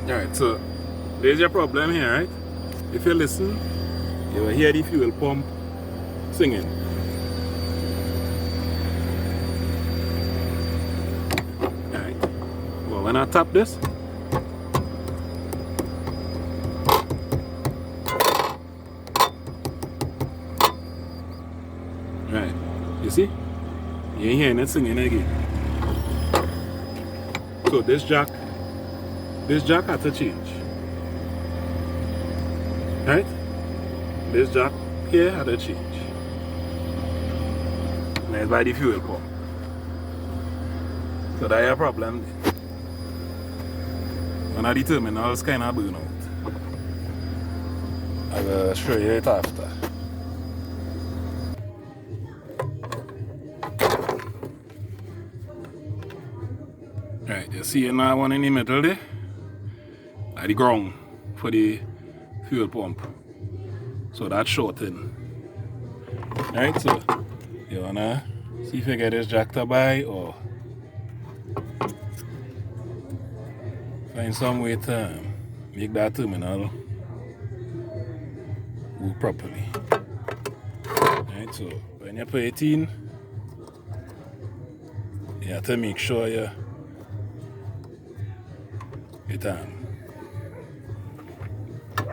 Alright, so there's your problem here, right? If you listen, you will hear the fuel pump singing. Alright, well, when I tap this, right, you see? You ain't hearing it singing again. So this jack had to change. Right? This jack here had to change. And it's by the fuel pump. So that's your problem. One of the terminals kind of burn out. I will show you it after. Right, you see now one in the middle there? At the ground for the fuel pump. So that's shorting. Right, so you wanna see if you get this jack to buy or find some way to make that terminal work properly. Right, so when you put it in, you have to make sure it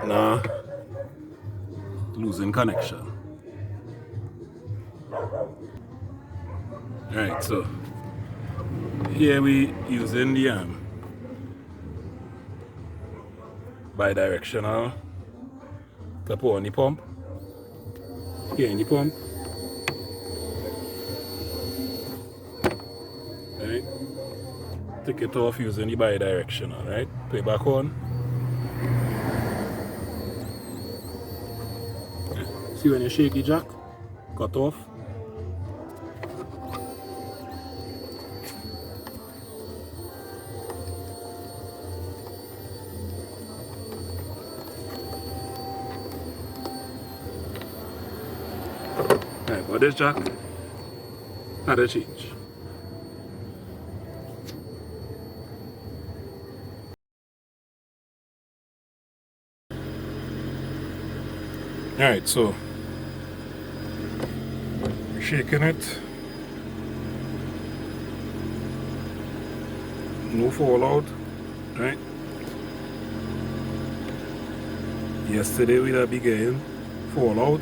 not losing connection. Right, so here we using the bi-directional to put on the pump. Here in the pump. Right. Take it off using the bi-directional, right? Put it back on. See when you shake the jack, cut off. Right, but this jack had to change. Alright, so shaking it. No fallout, right? Yesterday we had began fallout.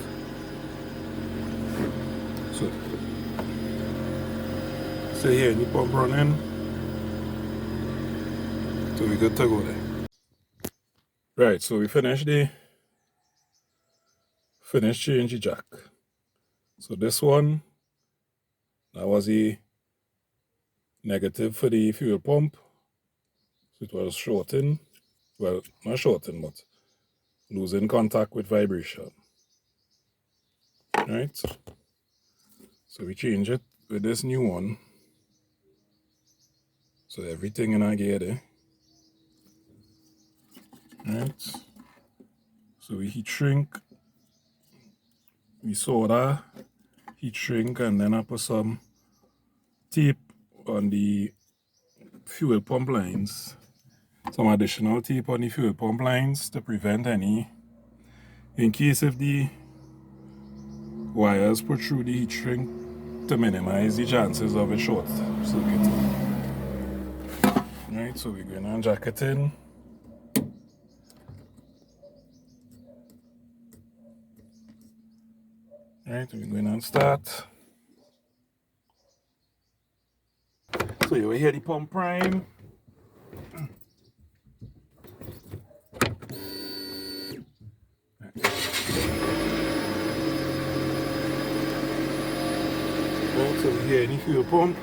So here the pump running. So we good to go there. Right, so we finished change the jack. So this one, that was the negative for the fuel pump. So it was shorting. Well, not shorting, but losing contact with vibration. Right? So we change it with this new one. So everything in our gear there. Right? So we heat shrink. We solder, heat shrink, and then I put some tape on the fuel pump lines. Some additional tape on the fuel pump lines to prevent any, in case if the wires put through the heat shrink, to minimize the chances of a short circuit. Right, so we're going to jack it in. Right, we're going to start. So you will hear the pump prime. Right, so we hear the fuel pump.